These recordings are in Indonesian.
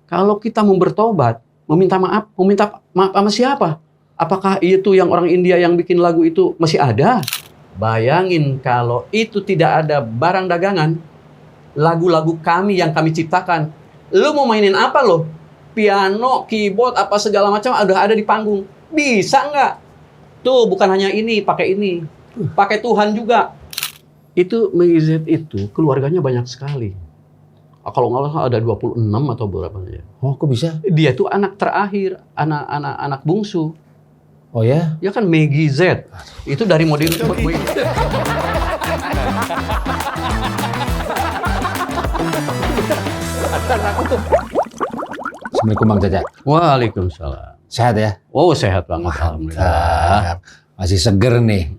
Kalau kita mau bertobat, meminta maaf sama siapa? Apakah itu yang orang India yang bikin lagu itu masih ada? Bayangin kalau itu tidak ada barang dagangan, lagu-lagu kami yang kami ciptakan. Lu mau mainin apa lo? Piano, keyboard, apa segala macam udah ada di panggung. Bisa nggak? Tuh bukan hanya ini, pakai ini. Pakai Tuhan juga. Itu Meggy Z itu keluarganya banyak sekali. Kalau nggak salah ada 26 atau berapa ya. Oh, kok bisa? Dia tuh anak terakhir, anak bungsu. Oh ya? Ya kan Meggy Z. Itu dari model Assalamualaikum Bang Caca. Waalaikumsalam. Sehat ya? Oh, sehat banget. Alhamdulillah. Masih seger nih.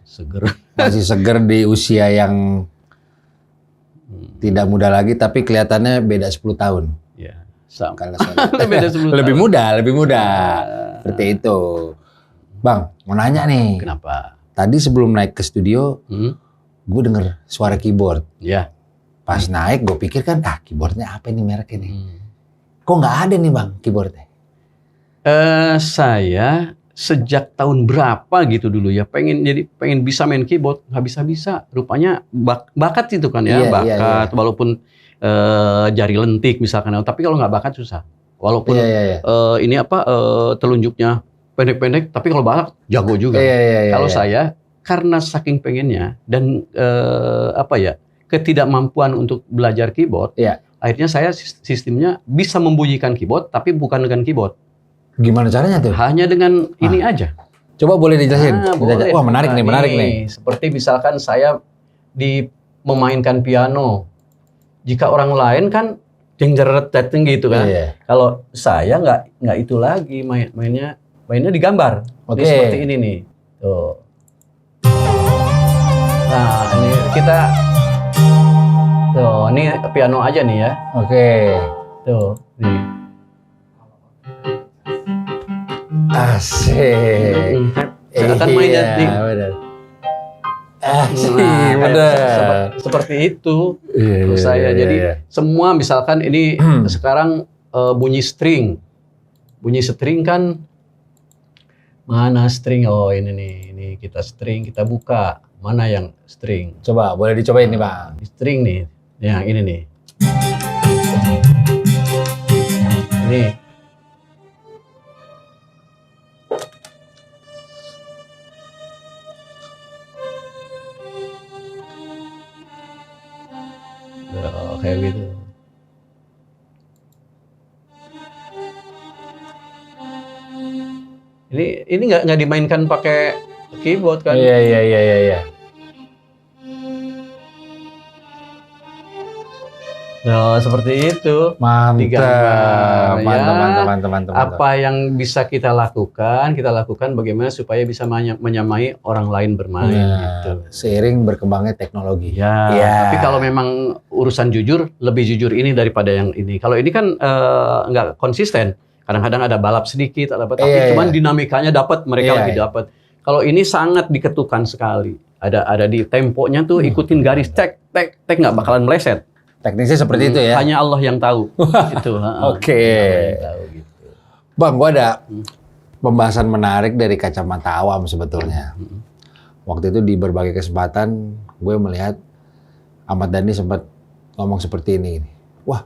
Seger. Masih seger di usia yang tidak muda lagi, tapi kelihatannya beda 10 tahun. Ya, sama. Kalau saya Beda 10 lebih tahun. lebih muda. Seperti itu. Bang, mau nanya nih. Kenapa? Tadi sebelum naik ke studio, gue denger suara keyboard. Ya. Pas naik, gue pikir kan, keyboardnya apa nih mereknya nih? Kok nggak ada nih Bang keyboardnya? Saya sejak tahun berapa gitu dulu ya pengen bisa main keyboard, nggak bisa. Rupanya bakat itu kan ya, bakat. Iya. Walaupun jari lentik misalkan, tapi kalau nggak bakat susah. Walaupun ini telunjuknya pendek-pendek, tapi kalau bakat jago juga. Kalau saya karena saking pengennya dan ketidakmampuan untuk belajar keyboard, akhirnya saya sistemnya bisa membunyikan keyboard, tapi bukan dengan keyboard. Gimana caranya tuh? Hanya dengan ini aja. Coba boleh dijelasin? Boleh. Wah menarik nih. Seperti misalkan saya memainkan piano. Jika orang lain kan jengjeret gitu kan. Kalau saya nggak itu lagi mainnya di gambar. Ini seperti ini nih. Tuh. Nah ini kita. Tuh ini piano aja nih ya. Tuh nih. Asik. Saya akan mainnya di. Bener. Seperti itu. Saya jadi semua misalkan ini sekarang bunyi string. Bunyi string kan mana string? Oh ini nih, ini kita string, kita buka. Mana yang string? Coba boleh dicobain nih Bang. String nih, yang ini nih. Ini. Kayak gitu. Ini nggak dimainkan pakai keyboard kan? Iya. Nah, seperti itu. Mantap. Apa yang bisa kita lakukan bagaimana supaya bisa menyamai orang lain bermain gitu. Seiring berkembangnya teknologi. Tapi kalau memang urusan jujur, lebih jujur ini daripada yang ini. Kalau ini kan nggak konsisten. Kadang-kadang ada balap sedikit, tapi cuman dinamikanya dapat, mereka lagi dapat. Kalau ini sangat diketukan sekali. Ada di temponya tuh ikutin garis tek nggak bakalan meleset. Teknisnya seperti itu ya? Hanya Allah yang tahu. Itu. Oke. Gitu. Bang, gua ada pembahasan menarik dari kacamata awam sebetulnya. Waktu itu di berbagai kesempatan gue melihat Ahmad Dhani sempat ngomong seperti ini. Wah,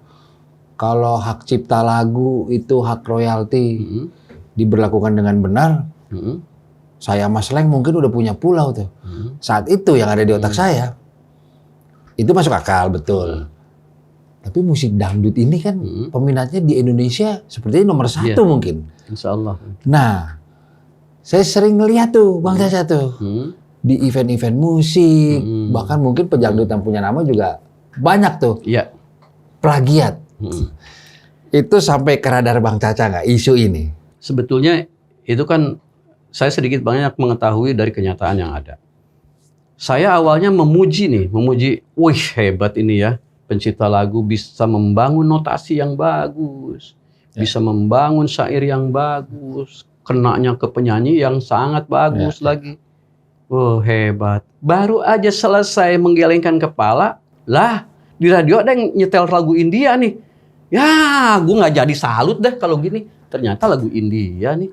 kalau hak cipta lagu itu hak royalti diberlakukan dengan benar, saya Mas Leng mungkin udah punya pulau tuh. Saat itu yang ada di otak saya, itu masuk akal betul. Tapi musik dangdut ini kan peminatnya di Indonesia sepertinya nomor 1 mungkin. Insya Allah. Nah, saya sering ngeliat tuh Bang Caca tuh di event-event musik, bahkan mungkin pedangdut yang punya nama juga banyak tuh. Plagiat. Itu sampai ke radar Bang Caca nggak isu ini? Sebetulnya itu kan saya sedikit banyak mengetahui dari kenyataan yang ada. Saya awalnya memuji, wih hebat ini ya. Pencipta lagu bisa membangun notasi yang bagus, bisa membangun syair yang bagus, kenanya ke penyanyi yang sangat bagus lagi. Oh hebat. Baru aja selesai menggelengkan kepala, lah di radio ada yang nyetel lagu India nih. Ya, gue nggak jadi salut deh kalau gini. Ternyata lagu India nih.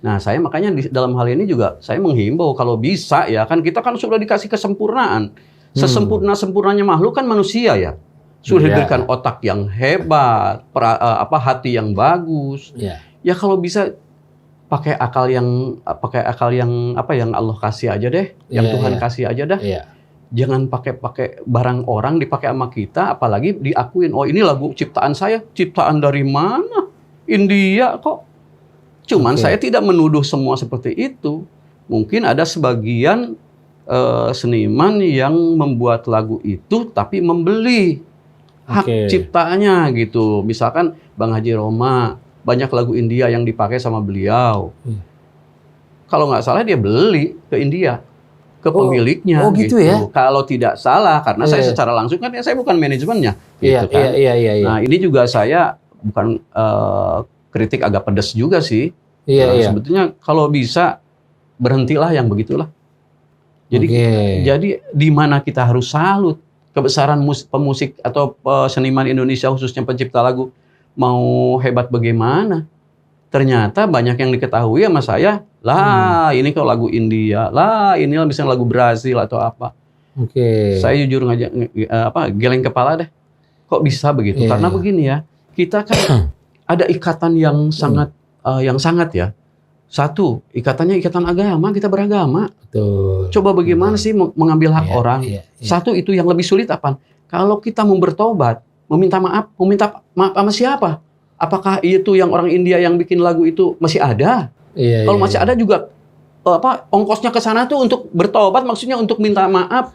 Nah, saya makanya dalam hal ini juga saya menghimbau kalau bisa ya, kan kita kan sudah dikasih kesempurnaan. Sesempurna-sempurnanya makhluk kan manusia ya. Sudah Iya. diberikan otak yang hebat, hati yang bagus. Iya. Ya kalau bisa pakai akal yang apa yang Allah kasih aja deh, yang Iya, Tuhan iya. kasih aja dah. Iya. Jangan pakai barang orang dipakai sama kita, apalagi diakuin, oh ini lagu ciptaan saya. Ciptaan dari mana? India kok. Cuman Oke. saya tidak menuduh semua seperti itu. Mungkin ada sebagian seniman yang membuat lagu itu tapi membeli hak Oke. ciptanya gitu. Misalkan Bang Haji Roma, banyak lagu India yang dipakai sama beliau. Kalau nggak salah dia beli ke India, ke pemiliknya. oh gitu ya? Kalau tidak salah, karena saya Iya. secara langsung kan ya saya bukan manajemennya. Iya, Gitu kan. iya. Nah ini juga saya bukan kritik agak pedas juga sih. Iya, Nah, iya. sebetulnya kalau bisa berhentilah yang begitulah. Jadi Oke. jadi di mana kita harus salut kebesaran pemusik atau seniman Indonesia, khususnya pencipta lagu, mau hebat bagaimana. Ternyata banyak yang diketahui sama saya, lah ini kok lagu India, lah ini misalnya lagu Brazil atau apa. Oke. Saya jujur geleng kepala deh. Kok bisa begitu? Iya, Karena iya. begini ya, kita kan ada ikatan yang sangat ya. Satu, ikatannya ikatan agama, kita beragama. Betul. Coba bagaimana sih mengambil hak Iya, orang? iya, iya. Satu, itu yang lebih sulit apa? Kalau kita mau bertobat, meminta maaf sama siapa? Apakah itu yang orang India yang bikin lagu itu masih ada? Iya, Kalau iya, masih iya. ada juga ongkosnya ke sana tuh untuk bertobat, maksudnya untuk minta maaf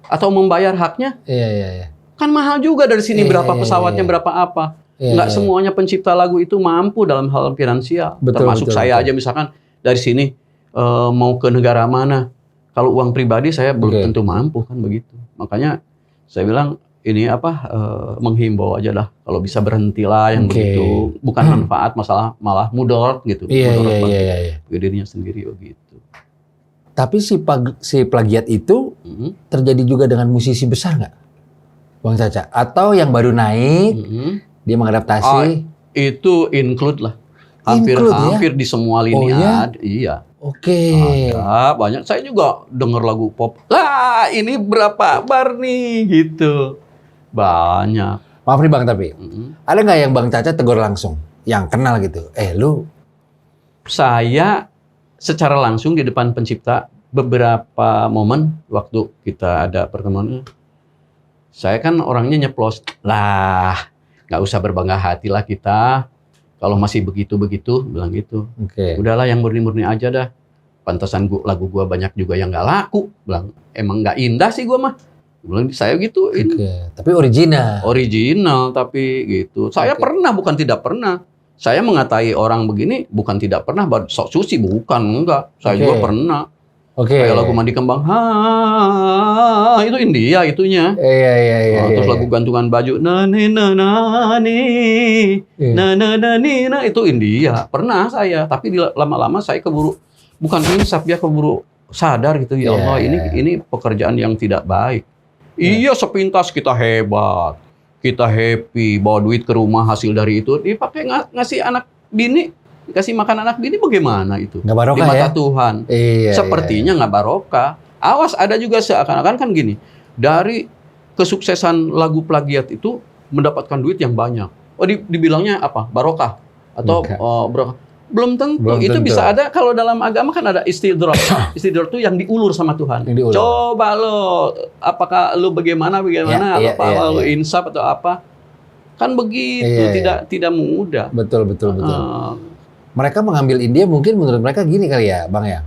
atau membayar haknya, Iya. kan mahal juga dari sini, Iya, berapa iya, pesawatnya, iya. berapa apa. Iya, Nggak iya. semuanya pencipta lagu itu mampu dalam hal finansial. Betul, Termasuk betul, saya betul. aja misalkan dari sini mau ke negara mana. Kalau uang pribadi saya belum Oke. tentu mampu kan begitu. Makanya saya bilang ini menghimbau aja lah. Kalau bisa berhentilah yang Oke. begitu. Bukan manfaat, malah mudarat gitu. Iya, Mudarat bagi iya. dirinya sendiri begitu. Tapi si plagiat itu Mhm. terjadi juga dengan musisi besar nggak, Bang Caca? Atau yang baru naik, Mhm. dia mengadaptasi? Itu include lah. Include, ya? Hampir di semua lini Oh, ya? ada. Iya. Oke. Ada banyak. Saya juga denger lagu pop. Lah, ini berapa bar nih gitu. Banyak. Maaf nih Bang, tapi Mhm. ada nggak yang Bang Caca tegur langsung? Yang kenal gitu. Lu. Saya secara langsung di depan pencipta beberapa momen waktu kita ada pertemuan. Saya kan orangnya nyeplos. Lah, nggak usah berbangga hati lah kita. Kalau masih begitu-begitu, bilang gitu. Oke. Udahlah yang murni-murni aja dah. Pantasan lagu gua banyak juga yang nggak laku. Bilang, emang nggak indah sih gua mah. Bilang, saya gituin. Oke. Tapi original. Original tapi gitu. Saya Oke. pernah, bukan tidak pernah. Saya mengatai orang begini bukan tidak pernah, sok suci bukan, enggak. Saya Oke. juga pernah. Oke. Kayak lagu Mandi Kembang, itu India itunya. Iya. Terus lagu gantungan baju, nani nani, nani, itu India. Pernah saya, tapi lama-lama saya keburu, bukan insaf ya, keburu sadar gitu, ya Iya, Allah, iya. ini pekerjaan yang tidak baik. Iya, sepintas kita hebat, kita happy, bawa duit ke rumah hasil dari itu, dipakai ngasih anak bini, dikasih makan anak bini, bagaimana itu? Nggak barokah Di mata ya? Tuhan. Iya. Sepertinya nggak barokah. Awas, ada juga seakan-akan kan gini, dari kesuksesan lagu plagiat itu mendapatkan duit yang banyak. Oh, dibilangnya apa? Barokah atau Enggak. barokah? Belum tentu. Belum Itu tentu. bisa ada kalau dalam agama kan ada istidrak. Istidrak itu yang diulur sama Tuhan. Yang diulur. Coba lo, apakah lo bagaimana? Iya, Lo iya. insaf atau apa? Kan begitu, Iya. tidak mudah. Betul. Ah, Mereka mengambil India mungkin menurut mereka gini kali ya, Bang ya.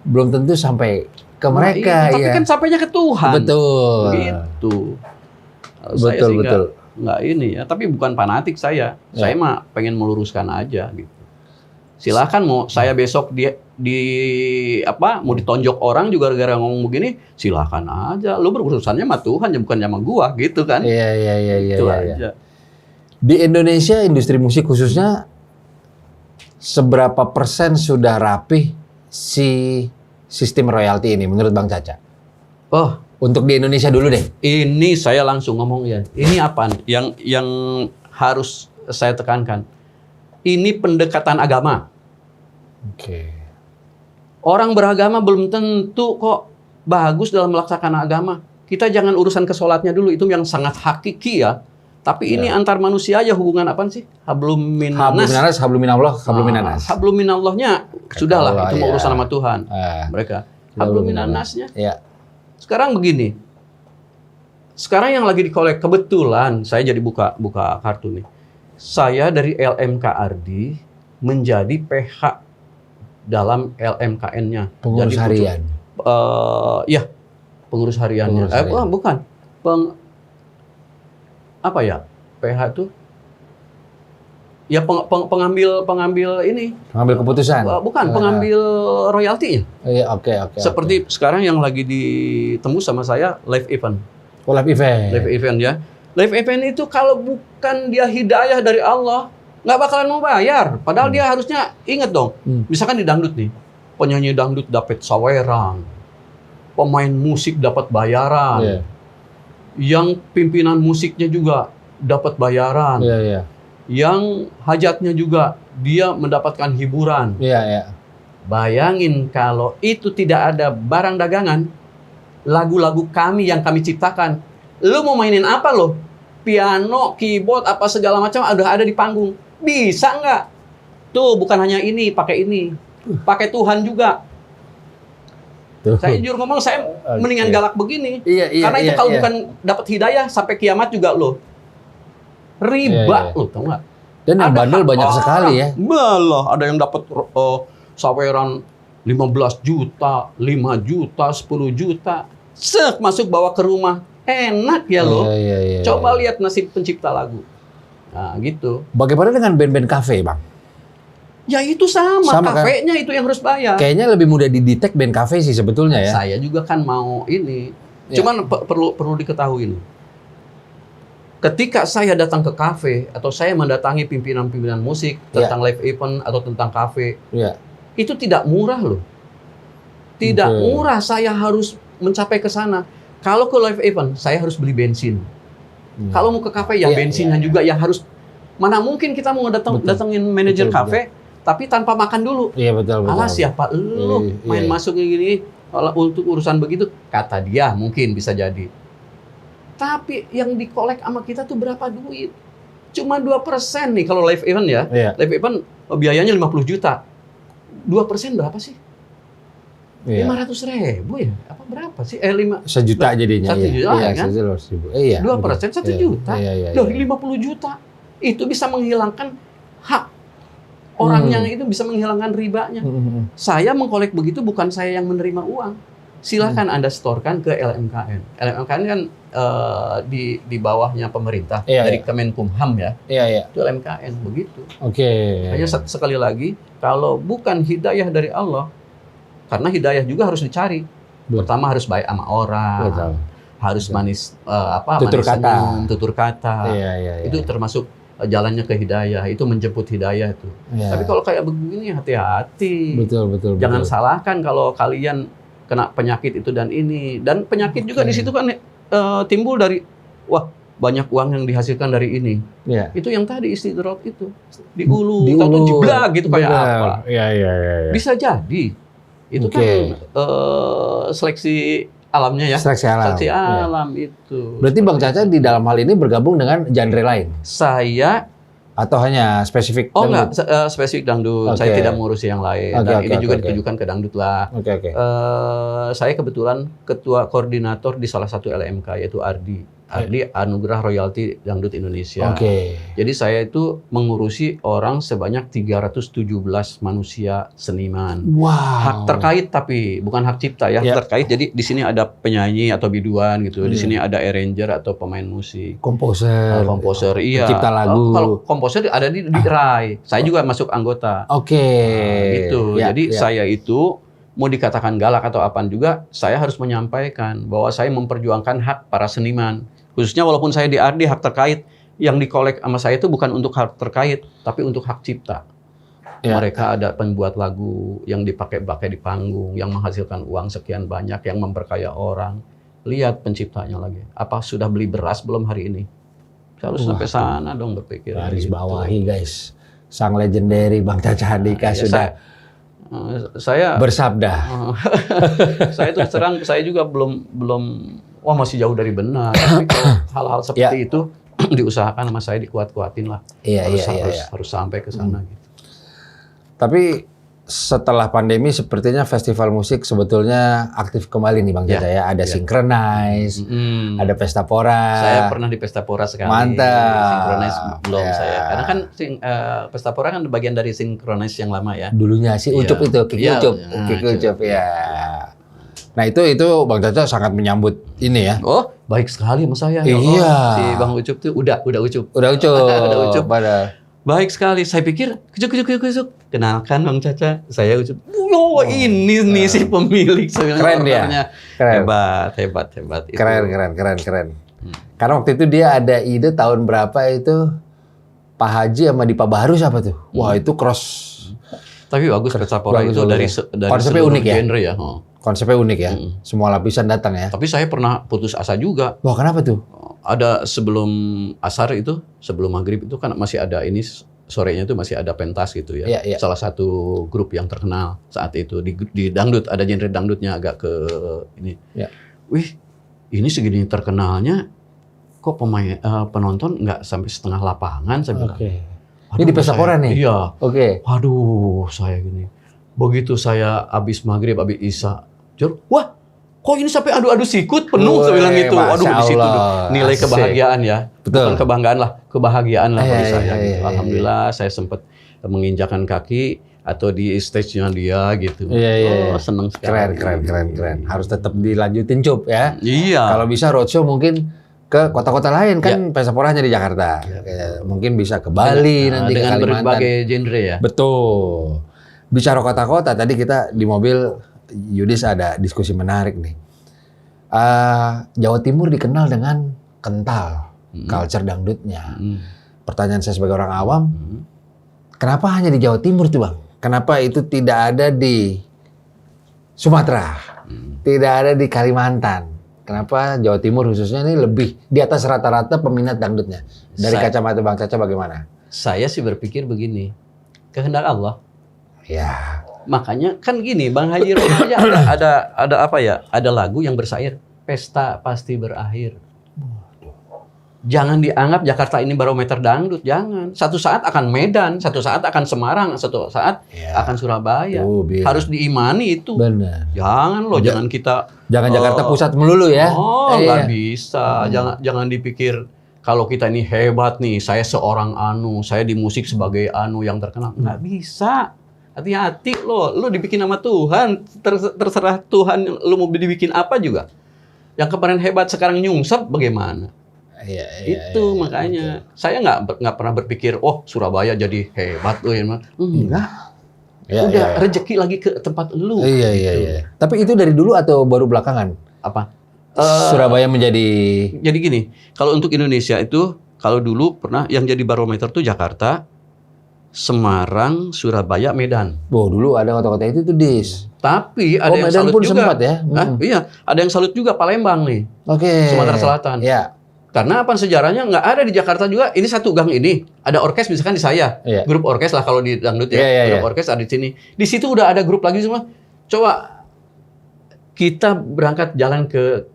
Belum tentu sampai ke mereka Tapi ya. kan sampainya ke Tuhan. Betul. Gitu. Saya Betul, sih betul. nggak ini ya, tapi bukan fanatik saya. Ya. Saya mah pengen meluruskan aja gitu. Silakan mau saya besok mau ditonjok orang juga gara-gara ngomong begini, silakan aja. Lu berurusannya sama Tuhan ya, bukan sama gua gitu kan. Iya. Itu aja. Di Indonesia industri musik khususnya seberapa persen sudah rapih si sistem royalti ini menurut Bang Caca? untuk di Indonesia dulu deh. Ini saya langsung ngomong ya. Ini apa? Yang harus saya tekankan. Ini pendekatan agama. Oke. Orang beragama belum tentu kok bagus dalam melaksanakan agama. Kita jangan urusan ke sholatnya dulu, itu yang sangat hakiki ya. Tapi ini antar manusia aja hubungan apa sih? Hablum minanas. Hablum minallah, hablum minanas. Hablum minallahnya sudahlah, itu mau urusan sama Tuhan. Mereka. Hablum minanasnya. Iya. Sekarang begini. Sekarang yang lagi dikolek, kebetulan saya jadi buka kartu nih. Saya dari LMK Ardi menjadi PH dalam LMKN-nya. Pengurus jadi, harian. Ya, pengurus hariannya. Bukan. Apa ya? PH itu? Ya pengambil ini. Pengambil keputusan. Bukan, pengambil royaltinya. Iya, oke. Seperti sekarang yang lagi ditembus sama saya live event. Oh, live event. Live event ya. Live event itu kalau bukan dia hidayah dari Allah, nggak bakalan mau bayar. Padahal dia harusnya ingat dong. Misalkan di dangdut nih, penyanyi dangdut dapat saweran, pemain musik dapat bayaran, yang pimpinan musiknya juga dapat bayaran, yang hajatnya juga dia mendapatkan hiburan. Bayangin kalau itu tidak ada barang dagangan, lagu-lagu kami yang kami ciptakan. Lu mau mainin apa lo? Piano, keyboard, apa segala macam udah ada di panggung. Bisa nggak? Tuh, bukan hanya ini, pakai ini. Pakai Tuhan juga. Tuh. Saya jujur ngomong, saya mendingan galak begini. Karena itu kalau bukan dapat hidayah, sampai kiamat juga lo. Riba lo, tau nggak? Dan yang bandel banyak sekali ya. Malah, ada yang dapat saweran 15 juta, 5 juta, 10 juta. Masuk bawa ke rumah. Enak ya lo. Coba lihat nasib pencipta lagu. Nah gitu. Bagaimana dengan band-band kafe, Bang? Ya itu sama kafenya kan? Itu yang harus bayar. Kayaknya lebih mudah didetek band kafe sih sebetulnya ya. Saya juga kan mau ini. Cuman perlu diketahui ini. Ketika saya datang ke kafe atau saya mendatangi pimpinan-pimpinan musik tentang live event atau tentang kafe, itu tidak murah loh. Tidak murah, saya harus mencapai ke sana. Kalau ke live event, saya harus beli bensin. Kalau mau ke kafe, ya bensinnya juga yang harus. Mana mungkin kita mau datengin manajer kafe, tapi tanpa makan dulu. Iya betul. Alah siapa lu main masuk gini untuk urusan begitu? Kata dia mungkin bisa jadi. Tapi yang dikolek sama kita tuh berapa duit? Cuma 2% nih kalau live event ya. Live event biayanya 50 juta. 2% berapa sih? 500.000 ya? Apa berapa sih? 1 juta jadinya. 1 juta kan? 2% 1 juta. Dari 50 juta. Itu bisa menghilangkan hak orang yang itu bisa menghilangkan ribanya. Saya mengkolek begitu bukan saya yang menerima uang. Silahkan Anda setorkan ke LMKN. LMKN kan di bawahnya pemerintah dari Kemenkumham ya. Itu LMKN begitu. Hanya sekali lagi, kalau bukan hidayah dari Allah, karena hidayah juga harus dicari. Pertama harus baik sama orang, harus manis tutur kata. Itu termasuk jalannya ke hidayah. Itu menjemput hidayah itu. Tapi kalau kayak begini hati-hati. Betul. Jangan salahkan kalau kalian kena penyakit itu dan ini. Dan penyakit juga di situ kan timbul dari banyak uang yang dihasilkan dari ini. Itu yang tadi istidrot itu di ulu, atau jeblag gitu kayak apa. Bisa jadi. Itu kan seleksi alamnya ya. Seleksi alam itu. Berarti Bang Caca di dalam hal ini bergabung dengan genre lain? Saya atau hanya spesifik dangdut? Enggak, spesifik dangdut. Saya tidak mengurusi yang lain. Dan ini juga ditujukan ke dangdut lah. Saya kebetulan ketua koordinator di salah satu LMK yaitu Ardi Anugerah Royalti Dangdut Indonesia. Jadi saya itu mengurusi orang sebanyak 317 manusia seniman. Hak terkait tapi bukan hak cipta ya, terkait. Jadi di sini ada penyanyi atau biduan gitu. Di sini ada arranger atau pemain musik. Komposer, iya. Pencipta lagu. Kalau komposer ada di RAI. Saya juga masuk anggota. Gitu. Jadi saya itu mau dikatakan galak atau apaan juga, saya harus menyampaikan bahwa saya memperjuangkan hak para seniman. Khususnya walaupun saya di Ardi, hak terkait yang dikolek sama saya itu bukan untuk hak terkait, tapi untuk hak cipta. Mereka ada pembuat lagu yang dipakai-pakai di panggung, yang menghasilkan uang sekian banyak, yang memperkaya orang. Lihat penciptanya lagi. Apa sudah beli beras belum hari ini? Harus sampai sana dong berpikir. Garis gitu. bawahi guys. Sang legendary Bang Caca Andika Ya, sudah saya bersabda. saya terus terang saya juga belum wah masih jauh dari benar. Tapi kalau hal-hal seperti itu diusahakan sama saya dikuat-kuatin lah. Iya, Harus sampai ke sana gitu. Tapi setelah pandemi sepertinya festival musik sebetulnya aktif kembali nih Bang Caca ya. Ada Synchronize, ada Pesta Pora. Saya pernah di Pesta Pora sekali. Mantap. Synchronize belum Ya. saya. Karena kan Pesta Pora kan bagian dari Synchronize yang lama ya. Dulunya si Ucup itu, Kiki Iya. Ucup. Nah, Kiki Ucup ya. Nah itu Bang Caca sangat menyambut ini ya. Oh, baik sekali sama saya. Ya Iya. Allah. Si Bang Ucup tuh udah Ucup. Udah Ucup. Udah Ucup. Pada. Baik sekali. Saya pikir kecuk. Kenalkan Bang Caca. Saya Ucup. Oh, ini nih si pemilik. Keren dia. Keren. Hebat. Itu. Keren. Karena waktu itu dia ada ide tahun berapa itu Pak Haji sama Dipa Baru siapa tuh? Wah itu cross. Tapi bagus Pesta Pora itu dari konsepnya seluruh unik ya? genre ya. Konsepnya unik ya. Semua lapisan datang ya. Tapi saya pernah putus asa juga. Wah kenapa tuh? Ada sebelum asar itu, sebelum maghrib itu kan masih ada ini sorenya itu masih ada pentas gitu ya. Iya. Salah satu grup yang terkenal saat itu di dangdut, ada genre dangdutnya agak ke ini. Iya. Wih, ini segini terkenalnya kok penonton nggak sampai setengah lapangan saya bilang. Oke. Ini di Pesta Pora nih? Iya. Oke. Waduh, saya gini. Begitu saya habis maghrib, habis isya, wah, kok ini sampai adu-adu sikut penuh saya bilang gitu. Waduh, di situ nilai Asik. kebahagiaan ya. Betul. Bukan kebanggaan lah, kebahagiaan lah bagi saya. Iya. Alhamdulillah saya sempat menginjakan kaki atau di stage-nya dia gitu. Iya. Oh, seneng sekali. Keren. Harus tetap dilanjutin Cup ya. Iya. Kalau bisa roadshow mungkin ke kota-kota lain kan Pesta Poranya di Jakarta. Ya, mungkin bisa ke Bali nanti ke dengan Kalimantan. berbagai genre ya. Betul. Bicara kota-kota tadi kita di mobil Yudis ada diskusi menarik nih. Jawa Timur dikenal dengan kental culture dangdutnya. Pertanyaan saya sebagai orang awam, kenapa hanya di Jawa Timur tuh Bang? Kenapa itu tidak ada di Sumatera? Tidak ada di Kalimantan? Kenapa Jawa Timur khususnya ini lebih di atas rata-rata peminat dangdutnya? Dari kacamata Bang Caca bagaimana? Saya sih berpikir begini, kehendak Allah. Ya. Makanya kan gini, Bang Haji Romi aja ada apa ya? Ada lagu yang bersair, pesta pasti berakhir. Jangan dianggap Jakarta ini barometer dangdut, jangan. Satu saat akan Medan, satu saat akan Semarang, satu saat akan Surabaya. Harus diimani itu. Benar. Jangan loh, jangan kita Jakarta Pusat melulu ya. Oh, nggak bisa. Jangan dipikir kalau kita ini hebat nih, saya seorang saya di musik sebagai yang terkenal. Nggak bisa. Hati-hati lo dibikin sama Tuhan. Terserah Tuhan lo mau dibikin apa juga. Yang kemarin hebat sekarang nyungsep bagaimana? Itu makanya saya nggak pernah berpikir Surabaya jadi hebat loh ya. Enggak. Udah rezeki lagi ke tempat lu. Iya. Tapi itu dari dulu atau baru belakangan? Apa? Surabaya menjadi. Jadi gini, kalau untuk Indonesia itu kalau dulu pernah yang jadi barometer tuh Jakarta, Semarang, Surabaya, Medan. Dulu ada kota-kota itu tuh Dis. Tapi ada yang Medan salut pun juga. sempat ya. Iya, ada yang salut juga Palembang nih. Oke. Sumatera Selatan. Iya. Karena apa sejarahnya nggak ada di Jakarta juga. Ini satu gang ini ada orkes misalkan di saya, grup orkes lah kalau di dangdut ya. Grup orkes ada di sini. Di situ udah ada grup lagi semua. Coba kita berangkat jalan ke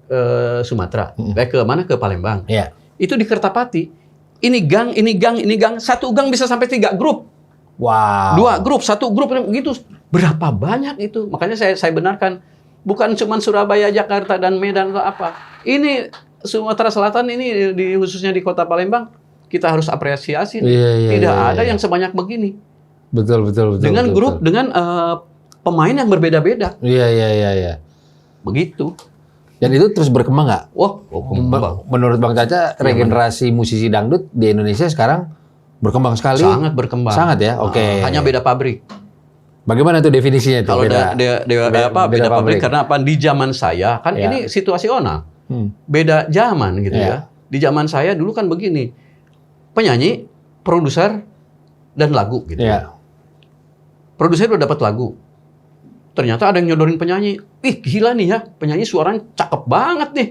Sumatera, ke mana ke Palembang. Iya. Itu di Kertapati. Ini gang. Satu gang bisa sampai 3 grup. Wow. 2 grup, 1 grup gitu. Berapa banyak itu? Makanya saya benarkan bukan cuma Surabaya, Jakarta dan Medan atau apa. Ini Sumatera Selatan ini khususnya di Kota Palembang kita harus apresiasi. Tidak ada yang sebanyak begini. Betul. Dengan grup dengan pemain yang berbeda-beda. Iya. Begitu. Dan itu terus berkembang nggak? Berkembang. Menurut Bang Caca, regenerasi musisi dangdut di Indonesia sekarang berkembang sekali. Sangat berkembang. Sangat ya. Oke. Hanya beda pabrik. Bagaimana tuh definisinya itu? Kalau beda pabrik karena apa? Di zaman saya kan ini situasional. Beda zaman gitu ya. Di zaman saya dulu kan begini. Penyanyi, produser, dan lagu gitu. Produser udah dapat lagu. Ternyata ada yang nyodorin penyanyi. Ih gila nih ya, penyanyi suaranya cakep banget nih.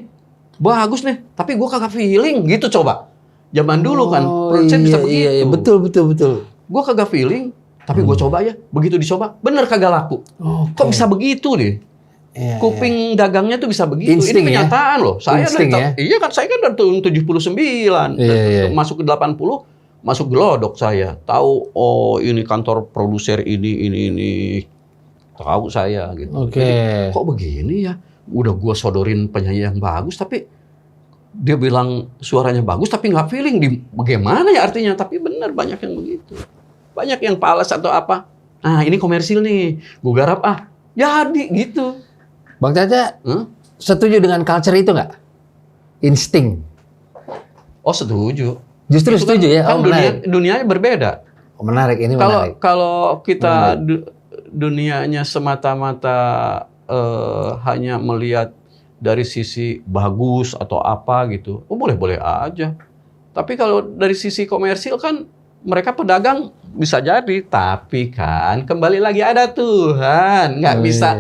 Bagus nih, tapi gue kagak feeling gitu coba. Zaman dulu kan produsen bisa begitu. Iya, betul. Gue kagak feeling, tapi gue coba ya. Begitu dicoba, bener kagak laku. Kok bisa begitu deh? Iya, Kuping dagangnya tuh bisa begitu. Insting, ini kenyataan loh. Saya Insting, dari iya kan saya kan dari tahun 79, masuk ke 80, masuk gelodok saya. Tahu oh ini kantor produser ini. Tahu saya gitu. Jadi, kok begini ya? Udah gue sodorin penyanyi yang bagus, tapi dia bilang suaranya bagus, tapi nggak feeling. Bagaimana ya artinya? Tapi benar banyak yang begitu. Banyak yang pales atau apa. Nah ini komersil nih. Gue garap jadi gitu. Bang Caca, setuju dengan culture itu nggak? Insting. Oh setuju. Justru itu setuju ya? Kan dunianya berbeda. Menarik, ini menarik. Kalau kita dunianya semata-mata hanya melihat dari sisi bagus atau apa gitu, boleh-boleh aja. Tapi kalau dari sisi komersil kan mereka pedagang bisa jadi, tapi kan kembali lagi ada Tuhan, nggak bisa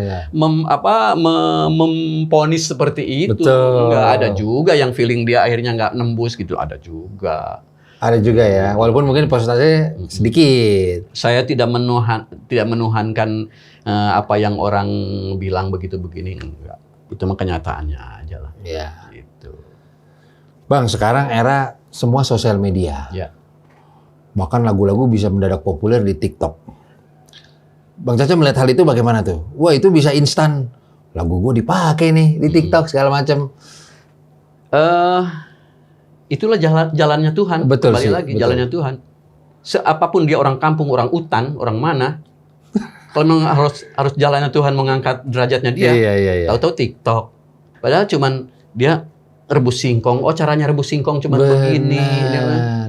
memponis seperti itu. Nggak ada juga yang feeling dia akhirnya nggak nembus gitu, ada juga. Ada juga ya, walaupun mungkin persentasenya sedikit. Saya tidak menuhankan apa yang orang bilang begitu begini, enggak. Itu mah kenyataannya aja lah. Iya. Gitu. Bang, sekarang era semua sosial media. Ya. Bahkan lagu-lagu bisa mendadak populer di TikTok. Bang Caca melihat hal itu bagaimana tuh? Wah, itu bisa instan. Lagu gue dipakai nih di TikTok segala macam. Itulah jalannya Tuhan. Betul Kembali sih, lagi betul. jalannya Tuhan. Seapapun dia orang kampung, orang utan, orang mana, kalau memang harus jalannya Tuhan mengangkat derajatnya dia. Iya. Tahu-tahu TikTok. Padahal cuman dia rebus singkong. Oh, caranya rebus singkong cuman begini.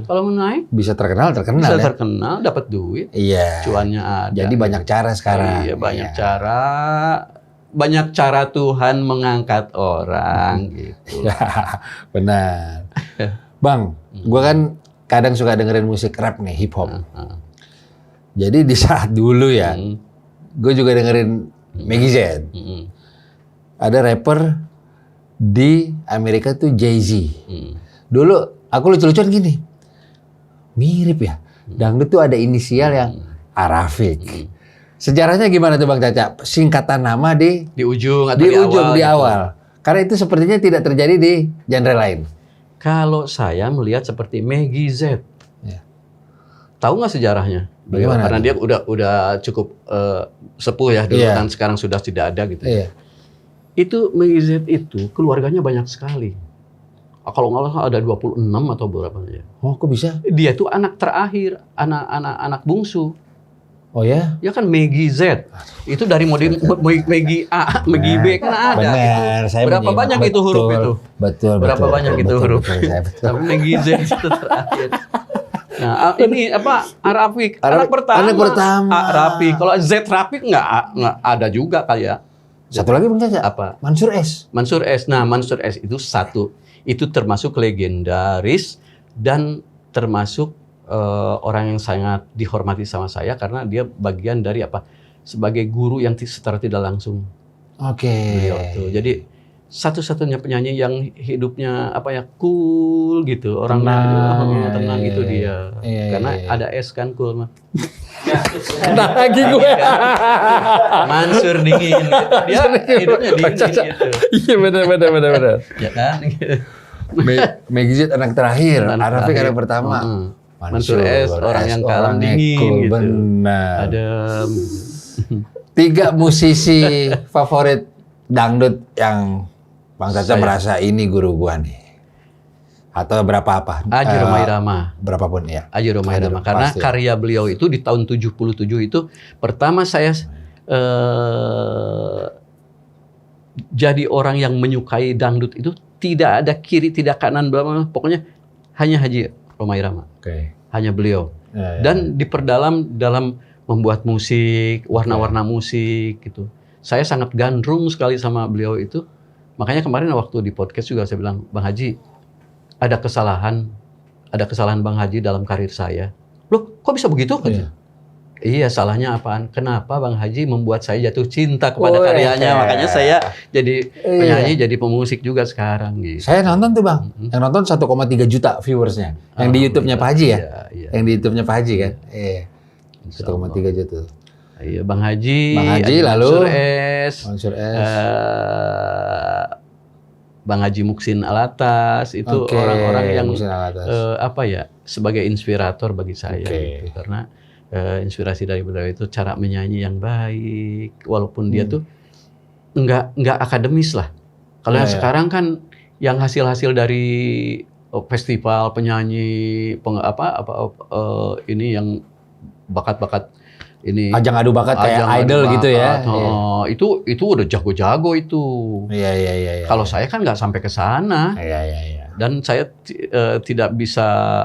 Kalau mau naik bisa terkenal bisa ya. terkenal, dapat duit. Iya. Cuannya ada. Jadi banyak cara sekarang. Iya, banyak cara. Banyak cara Tuhan mengangkat orang gitu. Benar. Bang, gua kan kadang suka dengerin musik rap nih, hip hop. Jadi di saat dulu ya, gue juga dengerin Meggy Z. Ada rapper di Amerika tuh Jay-Z. Dulu aku lucu-lucuan gini, mirip ya. Dangdut tuh ada inisial yang Arafik. Sejarahnya gimana tuh Bang Caca? Singkatan nama di ujung atau di awal. awal. Karena itu sepertinya tidak terjadi di genre lain. Kalau saya melihat seperti Meggy Z. Ya. Tahu nggak sejarahnya? Bagaimana? Karena dia udah cukup sepuh ya dulu kan, sekarang sudah tidak ada gitu. Iya. Itu Meggy Z itu keluarganya banyak sekali. Kalau nggak salah ada 26 atau berapa ya. Oh, kok bisa? Dia tuh anak terakhir, anak bungsu. Oh ya? Ya kan Meggy Z. Itu dari Meggy A, Meggy B kan ada. Benar, gitu. saya Berapa banyak itu huruf itu? Betul. Berapa banyak itu huruf? Tapi Meggy Z itu terakhir. Nah, ini apa? Arafik, anak pertama. Anak pertama. Rafi. Kalau Z Rafi nggak ada juga kayak. Satu lagi Bang Caca. Apa? Mansur S. Mansur S. Nah, Mansur S itu satu. Itu termasuk legendaris dan termasuk orang yang sangat dihormati sama saya karena dia bagian dari apa? Sebagai guru yang secara tidak langsung. Oke. Beliau tuh. Jadi satu-satunya penyanyi yang hidupnya apa ya cool gitu, orangnya tenang gitu dia. Karena ada S kan cool mah. Nah lagi gue. Mansur dingin gitu. Dia hidupnya dingin gitu. Iya benar. Ya kan? Meggy Z anak terakhir, Arafik anak pertama. Mansur S orang yang kalem dingin cool, gitu. Benar. Adem. 3 musisi favorit dangdut yang Bang Caca merasa ini guru gua nih. Atau berapa apa? Aji Romai Rama. Berapapun ya. Aji Romai Rama. Karena karya beliau itu di tahun 77 itu pertama saya jadi orang yang menyukai dangdut itu tidak ada kiri, tidak kanan, pokoknya hanya Haji Romai Rama. Hanya beliau. Dan diperdalam dalam membuat musik, warna-warna musik gitu. Saya sangat gandrung sekali sama beliau itu. Makanya kemarin waktu di podcast juga saya bilang, Bang Haji, ada kesalahan Bang Haji dalam karir saya. Loh, kok bisa begitu? Iya, salahnya apaan? Kenapa Bang Haji membuat saya jatuh cinta kepada Wih. karyanya? Makanya saya jadi Iya. penyanyi, jadi pemusik juga sekarang gitu. Saya nonton tuh Bang, yang nonton 1,3 juta viewersnya. Yang di YouTube-nya Pak Haji ya? Iya. Yang di YouTube-nya Pak Haji kan? Iya. Insya 1,3 juta. Iya, Bang Haji, Lalu Mansur S, Mansur S. Bang Haji Muksin Alatas, itu Oke, orang-orang yang Muksin Alatas. sebagai inspirator bagi saya Oke. gitu. Karena inspirasi dari beliau itu cara menyanyi yang baik, walaupun dia tuh nggak akademis lah. Kalau yang Iya. sekarang kan yang hasil-hasil dari festival penyanyi ini yang bakat-bakat ini Ajang adu bakat kayak ajang adu idol gitu ya. bakat. Itu udah jago-jago itu. Iya. Kalau saya kan nggak sampai ke sana. Iya. Dan saya tidak bisa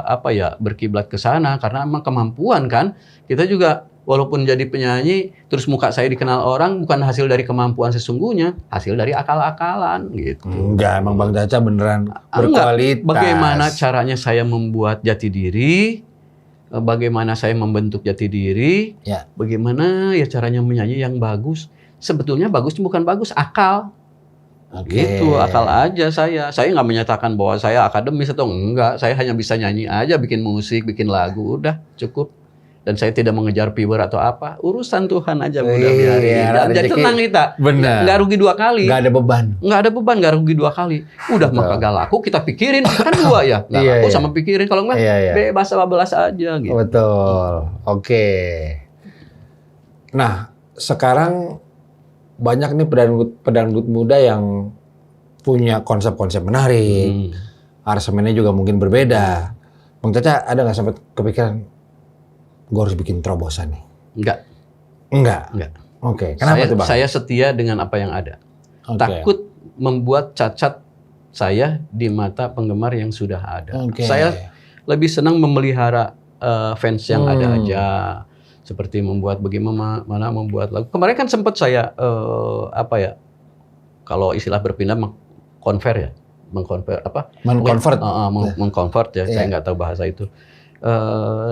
berkiblat ke sana karena emang kemampuan kan. Kita juga walaupun jadi penyanyi terus muka saya dikenal orang bukan hasil dari kemampuan sesungguhnya, hasil dari akal-akalan gitu. Enggak, emang Bang Caca beneran Enggak. berkualitas. Bagaimana caranya saya membuat jati diri? Bagaimana saya membentuk jati diri? Ya. Bagaimana ya caranya menyanyi yang bagus? Sebetulnya bagus bukan bagus, akal. Oke. Gitu, akal aja saya. Saya nggak menyatakan bahwa saya akademis atau enggak. Saya hanya bisa nyanyi aja, bikin musik, bikin lagu, udah cukup. Dan saya tidak mengejar viewer atau apa. Urusan Tuhan aja udah biarin. Iya, Dan jadi rezeki. tenang kita. Benar. Nggak rugi dua kali. Nggak ada beban. Nggak ada beban, nggak rugi dua kali. Udah mah kagak laku, kita pikirin. Kan dua ya. Nggak Iya, laku iya. sama pikirin. Kalau nggak, Iya. bebas belas aja gitu. Betul. Oke. Nah, sekarang banyak nih pedangdut muda yang punya konsep-konsep menarik. Aransemennya juga mungkin berbeda. Bang Caca ada nggak sampai kepikiran gue harus bikin terobosan nih? Enggak. Oke. Kenapa tuh Bang? Saya setia dengan apa yang ada. Oke. Takut membuat cacat saya di mata penggemar yang sudah ada. Oke. Saya lebih senang memelihara fans yang ada aja. Seperti bagaimana membuat lagu. Kemarin kan sempat saya kalau istilah berpindah mengkonvert ya. Saya nggak tahu bahasa itu.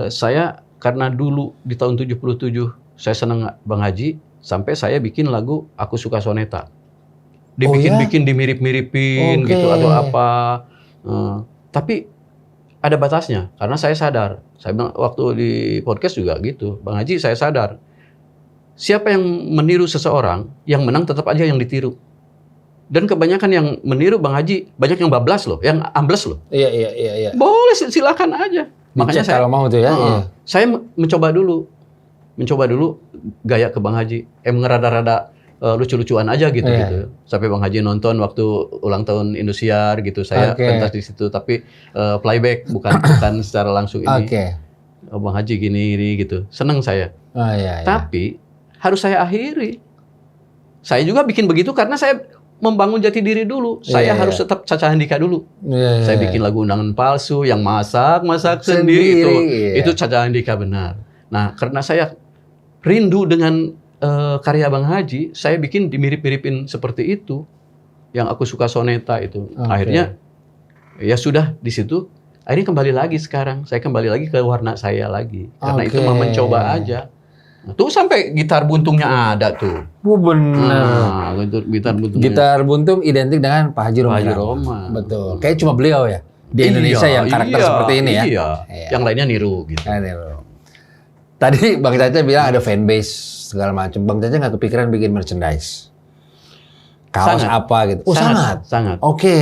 Saya karena dulu di tahun 77 saya senang Bang Haji, sampai saya bikin lagu Aku Suka Soneta. Dibikin-bikin, dimirip-miripin gitu atau apa. Tapi ada batasnya karena saya sadar. Saya bilang waktu di podcast juga gitu, Bang Haji, saya sadar. Siapa yang meniru seseorang, yang menang tetap aja yang ditiru. Dan kebanyakan yang meniru Bang Haji, banyak yang bablas loh, yang ambles loh. Iya. Boleh, silakan aja. Makanya saya kalau mau tuh ya. Saya mencoba dulu gaya ke Bang Haji. Ngerada-rada lucu-lucuan aja gitu. Sampai Bang Haji nonton waktu ulang tahun Indosiar gitu. Saya pentas di situ, tapi playback bukan secara langsung ini. Bang Haji gini gitu. Seneng saya. Tapi harus saya akhiri. Saya juga bikin begitu karena saya membangun jati diri dulu. Saya harus tetap Caca Handika dulu. Saya bikin lagu undangan palsu yang masak sendiri itu Caca Handika benar. Nah, karena saya rindu dengan karya Bang Haji, saya bikin dimirip-miripin seperti itu. Yang Aku Suka Soneta itu. Akhirnya ya sudah di situ. Akhirnya kembali lagi sekarang. Saya kembali lagi ke warna saya lagi. Karena itu mau mencoba aja. Nah, tuh sampai gitar buntungnya ada tuh. Benar. Gitar buntung identik dengan Pak Haji Roma. Betul. Kayak cuma beliau ya di Indonesia yang karakter seperti ini ya. Iya. Yang lainnya niru gitu. Tadi Bang Caca bilang ada fanbase segala macam. Bang Caca nggak kepikiran bikin merchandise? Kaos apa gitu? Oh sangat. Oke.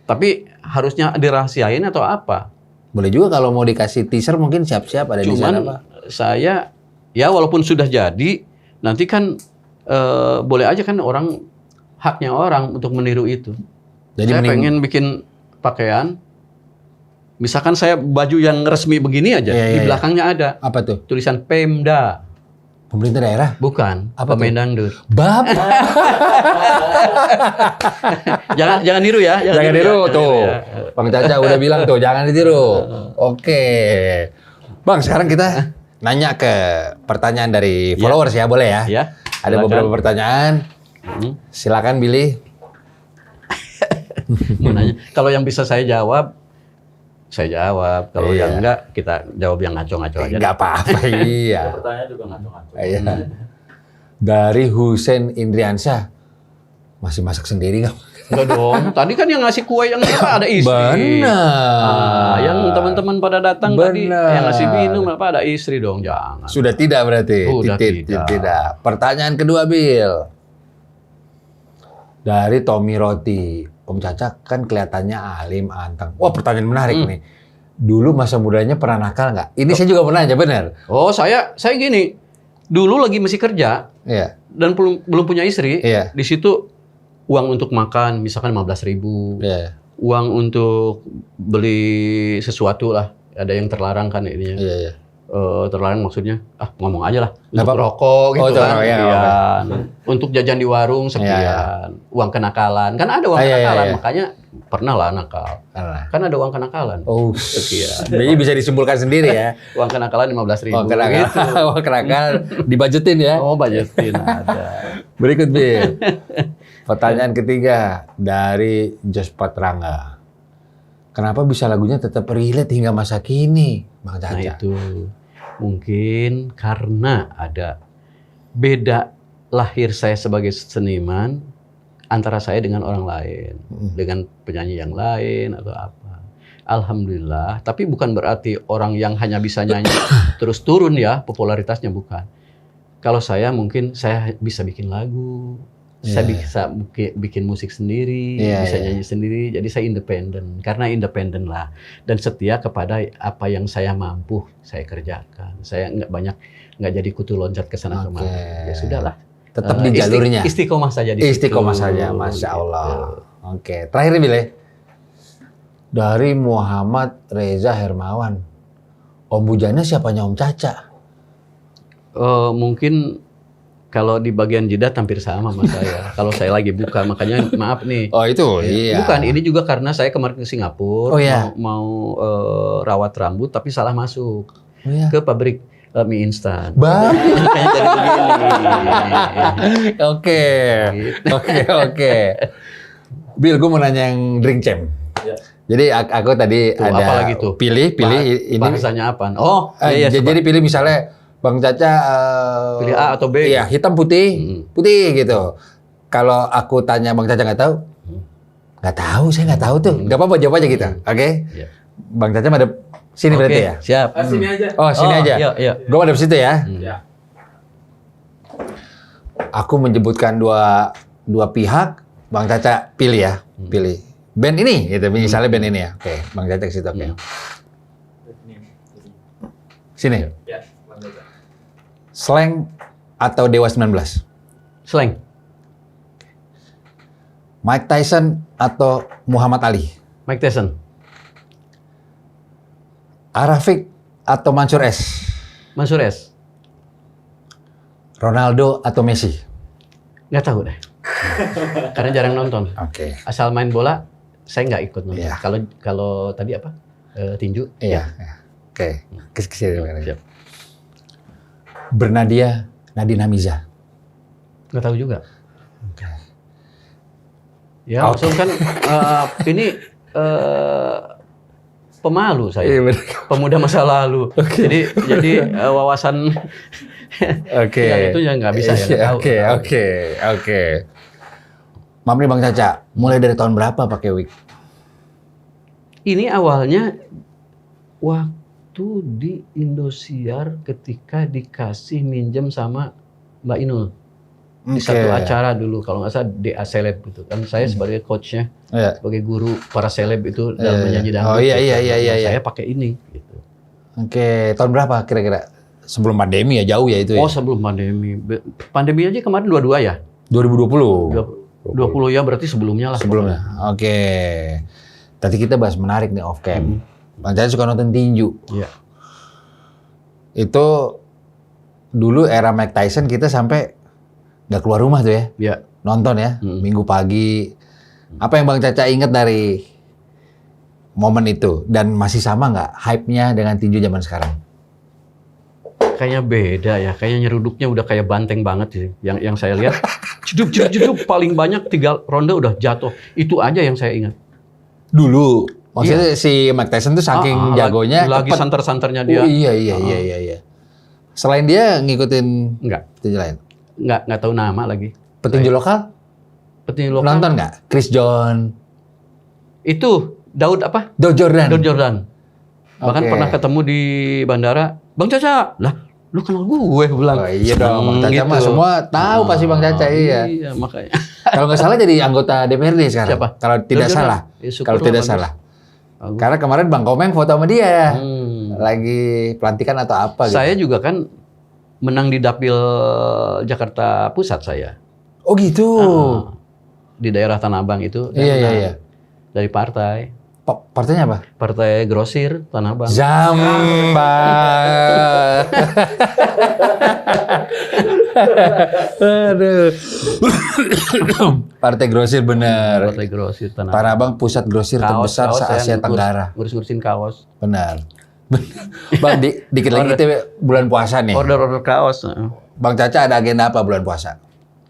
Tapi harusnya dirahasiain atau apa? Boleh juga kalau mau dikasih teaser mungkin siap-siap ada di sana apa? Saya ya walaupun sudah jadi, nanti kan boleh aja kan haknya orang untuk meniru itu. Jadi saya pengen bikin pakaian, misalkan saya baju yang resmi begini aja, di belakangnya ada. Apa tuh? Tulisan Pemda. Pemerintah daerah? Bukan, apa Pemendangdut. Bapak. jangan niru ya. Jangan niru tuh. Bang Caca udah bilang tuh, jangan ditiru. Oke. Bang, sekarang kita nanya ke pertanyaan dari followers ya, boleh ya? Ya. Ada beberapa pertanyaan. Silakan Billy. Mau nanya. Kalau yang bisa saya jawab, saya jawab. Kalau Iya. yang enggak, kita jawab yang ngaco-ngaco aja. Nggak apa-apa, iya. Pertanyaan juga ngaco-ngaco. Iya. Dari Husein Indriansyah, masih masak sendiri nggak? Enggak dong. Tadi kan yang ngasih kue yang apa ada istri. Benar. Yang teman-teman pada datang tadi Benar. yang ngasih minum apa ada istri dong, jangan. Sudah tidak berarti? Sudah Tidak. tidak. Pertanyaan kedua, Bill. Dari Tommy Roti. Om Caca kan kelihatannya alim, anteng. Wah, pertanyaan menarik nih. Dulu masa mudanya pernah nakal nggak? Ini saya juga pernah aja, benar? Oh, saya gini. Dulu lagi masih kerja Iya. dan belum punya istri. Iya. Di situ uang untuk makan misalkan 15.000. Iya. Uang untuk beli sesuatu lah. Ada yang terlarang kan ininya. Iya, iya. Terlarang maksudnya, ngomong aja lah. Nggak Untuk apa-apa. rokok gitu Oh, kan, iya, sekian. Untuk jajan di warung sekian. Iya. Uang kenakalan. Kan ada uang Iya, iya, kenakalan, iya. makanya pernah lah nakal. Karena. Kan ada uang kenakalan. Oh, Sekian. jadi bisa disimpulkan sendiri ya. Uang kenakalan 15.000. Oh, kenakal. Oh, kenakal. Dibajetin ya. Oh, budgetin ada. Berikut, Bill. Pertanyaan ketiga dari Jos Patrangga. Kenapa bisa lagunya tetap relate hingga masa kini, Bang Caca? Nah itu mungkin karena ada beda lahir saya sebagai seniman antara saya dengan orang lain, dengan penyanyi yang lain atau apa. Alhamdulillah, tapi bukan berarti orang yang hanya bisa nyanyi terus turun ya popularitasnya, bukan. Kalau saya mungkin saya bisa bikin lagu, saya bisa bikin musik sendiri, bisa nyanyi sendiri, jadi saya independen. Karena independen lah, dan setia kepada apa yang saya mampu saya kerjakan. Saya nggak jadi kutu loncat ke sana kemari. Ya sudahlah. Tetap di jalurnya. Istiqomah saja di situ. Istiqomah saja, Masya Allah. Oke, terakhir Bile. Dari Muhammad Reza Hermawan. Om Bujana siapanya Om Caca? Mungkin kalau di bagian jidat hampir sama sama saya. Kalau saya lagi buka, makanya maaf nih. Oh itu, iya. Bukan, ini juga karena saya kemarin ke Singapura, Oh, iya. mau rawat rambut, tapi salah masuk iya. ke pabrik mie instan. Bang. Makanya jadi begini. Oke. Oke. Bill, gue mau nanya yang drink champ. Ya. Jadi aku tadi Tuh, ada apalagi tuh? pilih ini. Bahasanya apa? Oh, iya, jadi pilih misalnya Bang Caca pilih A atau B? Iya, hitam putih, putih gitu. Kalau aku tanya Bang Caca nggak tahu, nggak tahu, saya nggak tahu tuh. Nggak apa-apa, jawab aja kita, oke? Iya. Bang Caca madep sini berarti ya? Siap. Sini aja. Oh, sini aja. Iya. Gue madep situ ya. Ya. Aku menyebutkan dua pihak, Bang Caca pilih ya, pilih. Band ini, gitu. Misalnya band ini ya. Oke, Bang Caca ke situ, oke. Sini. Ya, Bang Caca. Slang atau Dewa 19? Slang. Mike Tyson atau Muhammad Ali? Mike Tyson. Arafik atau Mansur S? Mansur S. Ronaldo atau Messi? Nggak tahu deh. Karena jarang nonton. Oke. Asal main bola, saya nggak ikut nonton. Iya. Kalau tadi apa? Tinju? Iya. Oke. Kesini. Siap. Bernadia, Nadine Hamiza. Nggak tahu juga. Oke. Ya, langsung kan ini pemalu saya. Iya, benar. Pemuda masa lalu. Jadi wawasan Oke. yang itu ya nggak bisa ya. nggak tahu. Oke. Mamri Bang Caca, mulai dari tahun berapa pakai wig? Ini awalnya waktu di Indosiar ketika dikasih minjem sama Mbak Inul. Di satu acara dulu, kalau nggak salah DA Seleb gitu kan. Saya sebagai coachnya, Iya. sebagai guru para seleb itu dalam menyanyi dangdut. Oh, iya. Saya pakai ini. Gitu. Oke, tahun berapa kira-kira? Sebelum pandemi ya, jauh ya itu ya? Oh, sebelum pandemi. Pandemi aja kemarin 22 ya? 2020. 20 ya, berarti sebelumnya lah. Sebelumnya. Oke. Tadi kita bahas menarik nih off cam. Bang Caca suka nonton tinju. Iya. Itu dulu era Mike Tyson kita sampai nggak keluar rumah tuh ya. Iya. Nonton ya, Minggu pagi. Apa yang Bang Caca inget dari momen itu? Dan masih sama nggak hype-nya dengan tinju zaman sekarang? Kayaknya beda ya, kayaknya nyeruduknya udah kayak banteng banget sih. Yang saya lihat, jeduk paling banyak 3 ronde udah jatuh. Itu aja yang saya ingat. Dulu Maksudnya si Mike Tyson tuh saking jagonya. Lagi cepet. santer-santernya dia. Oh, iya. Selain dia ngikutin Enggak. petinju lain. Nggak tahu nama lagi. Petinju lokal? Petinju lokal. Nonton nggak? Chris John. Itu Daud apa? Daud Jordan. Daud Jordan. Bahkan Oke. pernah ketemu di bandara. Bang Caca, lah lu kenal gue bilang. Oh iya dong, Bang Caca gitu. mah semua tahu pasti Bang Caca, iya. Iya, makanya. Kalau nggak salah jadi anggota DPRD sekarang. Siapa? Kalau tidak Daud salah. Jordan. Ya, syukur Kalau lah, tidak bagus. salah. Bagus. Karena kemarin Bang Komeng foto sama dia. Hmm. Lagi pelantikan atau apa gitu. Saya juga kan menang di Dapil Jakarta Pusat saya. Oh gitu. Di daerah Tanah Abang itu. saya Iya, menang iya. Dari partai. Partainya apa? Partai Grosir Tanah Abang. Zamba. Aduh. Partai Grosir bener. Partai Grosir Tanah Tanah Abang pusat grosir terbesar saya se-Asia Tenggara. Ngurus-ngurusin kaos. Benar. Bang, dikit lagi kita bulan puasa nih. Order kaos. Bang Caca ada agenda apa bulan puasa?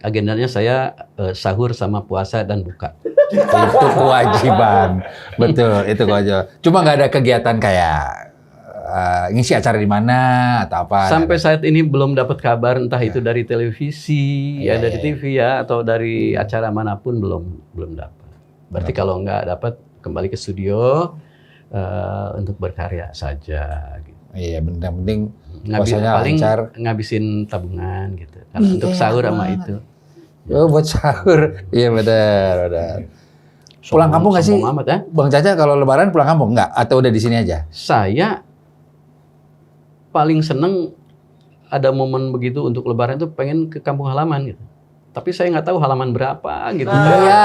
Agendanya saya sahur sama puasa dan buka. Itu kewajiban. Betul, itu kewajiban. Cuma nggak ada kegiatan kayak ngisi acara di mana atau apa? Sampai saat ini belum dapat kabar entah itu dari televisi, Iya, dari iya. TV ya, atau dari acara manapun belum dapat. Berarti kalau nggak dapat kembali ke studio untuk berkarya saja. Gitu. Iya, benar. Penting puasanya Paling lancar. ngabisin tabungan gitu. Karena untuk sahur sama itu. Oh, buat sahur. Iya, benar. Pulang kampung nggak sih? Sombong amat, ya? Bang Caca kalau lebaran pulang kampung nggak? Atau udah di sini aja? Saya paling seneng ada momen begitu untuk lebaran itu pengen ke kampung halaman gitu. Tapi saya nggak tahu halaman berapa gitu. Iya.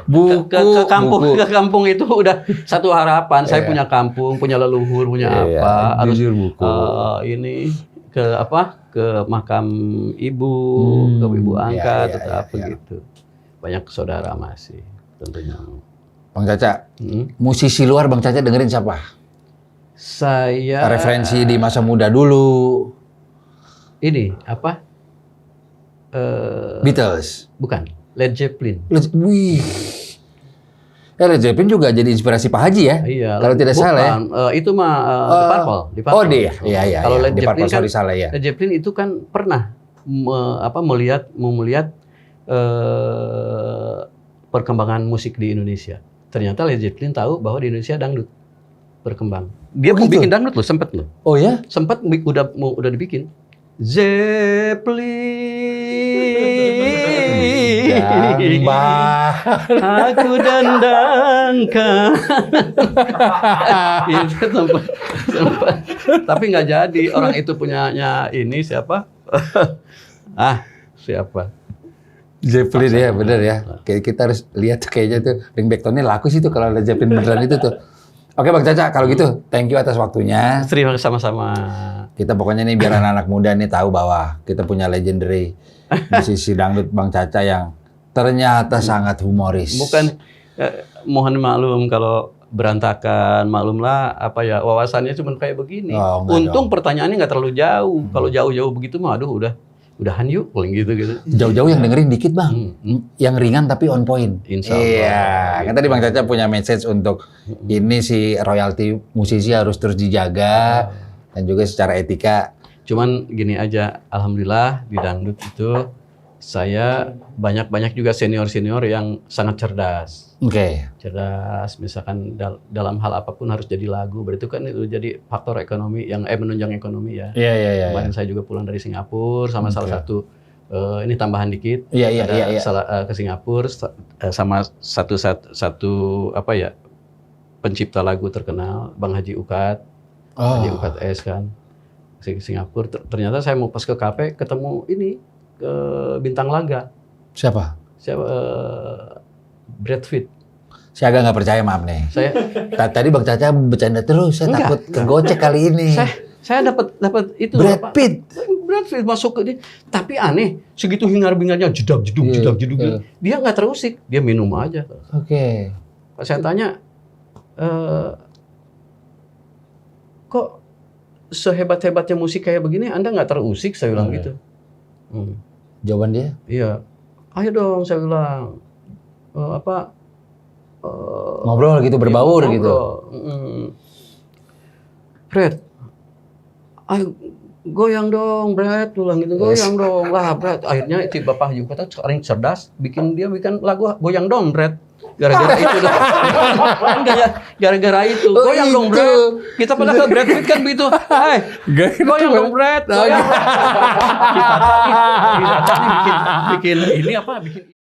Buku. Ke kampung itu udah satu harapan. Saya Iya. punya kampung, punya leluhur, punya Iya, apa. Harus jujur buku. ini ke apa? Ke makam ibu, ke ibu angkat iya, atau iya, apa iya. gitu. Banyak saudara masih tentunya. Bang Caca, Hmm. musisi luar Bang Caca dengerin siapa? Saya Referensi di masa muda dulu. ini apa? Beatles. Bukan, Led Zeppelin. Wih. Led Zeppelin juga jadi inspirasi Pak Haji ya? Iya. Kalau tidak bukan, salah ya? itu mah The Purple. The Purple. Oh dia, iya. Kalau Led di Zeppelin Purple, kan, sorry salah ya. Led Zeppelin itu kan pernah melihat perkembangan musik di Indonesia. Ternyata Led Zeppelin tahu bahwa di Indonesia dangdut berkembang. Dia Oh, mau gitu? bikin dangdut loh, sempet loh. Oh ya? Sempat udah dibikin. Zeppelin. Aku dandangkan. Itu sempat. Tapi nggak jadi. Orang itu punyanya ini siapa? Siapa? Zeppelin ya, bener ya. Kayak kita harus lihat tuh kayaknya tuh ringback-tone-nya laku sih tuh kalau Led Zeppelin beneran itu tuh. Oke Bang Caca, kalau gitu thank you atas waktunya. Terima kasih sama-sama. Kita pokoknya nih biar anak-anak muda nih tahu bahwa kita punya legendary musisi dangdut Bang Caca yang ternyata sangat humoris. Bukan mohon maklum kalau berantakan, maklumlah apa ya wawasannya cuma kayak begini. Oh, enggak Untung pertanyaannya nggak terlalu jauh. Kalau jauh-jauh begitu mah aduh udahan yuk paling gitu. Jauh-jauh yang dengerin dikit Bang. Yang ringan tapi on point. Insya Allah. Iya. Kan tadi Bang Caca punya message untuk ini si royalti musisi harus terus dijaga dan juga secara etika. Cuman gini aja, alhamdulillah di dangdut itu saya banyak juga senior-senior yang sangat cerdas. Oke. Cerdas, misalkan dalam hal apapun harus jadi lagu. Berarti kan itu jadi faktor ekonomi yang menunjang ekonomi ya. Iya. Kemarin saya juga pulang dari Singapura sama salah satu ini tambahan dikit. Iya. Ke Singapura sama satu apa ya pencipta lagu terkenal Bang Haji Ukat. Haji Ukat S kan. Ke Singapura. Ternyata saya mau pas ke kafe ketemu ini bintang laga. Siapa? Brad Pitt. Saya agak nggak percaya, maaf nih. Saya Tadi Bang Caca bercanda terus, saya takut kegocek kali ini. saya dapat itu Brad Pitt. Brad Pitt masuk ke dia. Tapi aneh, segitu hingar-bingarnya jedak jeduk. Dia nggak terusik, dia minum aja. Oke. Pas saya tanya, kok sehebat-hebatnya musik kayak begini Anda nggak terusik? Saya bilang gitu. Jawaban dia? Iya. Ayo dong, saya bilang. Ngobrol gitu, berbaur gitu. Fred, ayo goyang dong, Brad, tulang gitu, goyang dong lah, Brad. Akhirnya si bapak juga sekarang cerdas, bikin lagu goyang dong, Brad. Gara-gara itu dong. Gara-gara itu, goyang dong, Brad. Kita pada ke Brad Pitt kan begitu. Hai, goyang dong, Brad. Goyang. Kita nih bikin ini apa? Bikin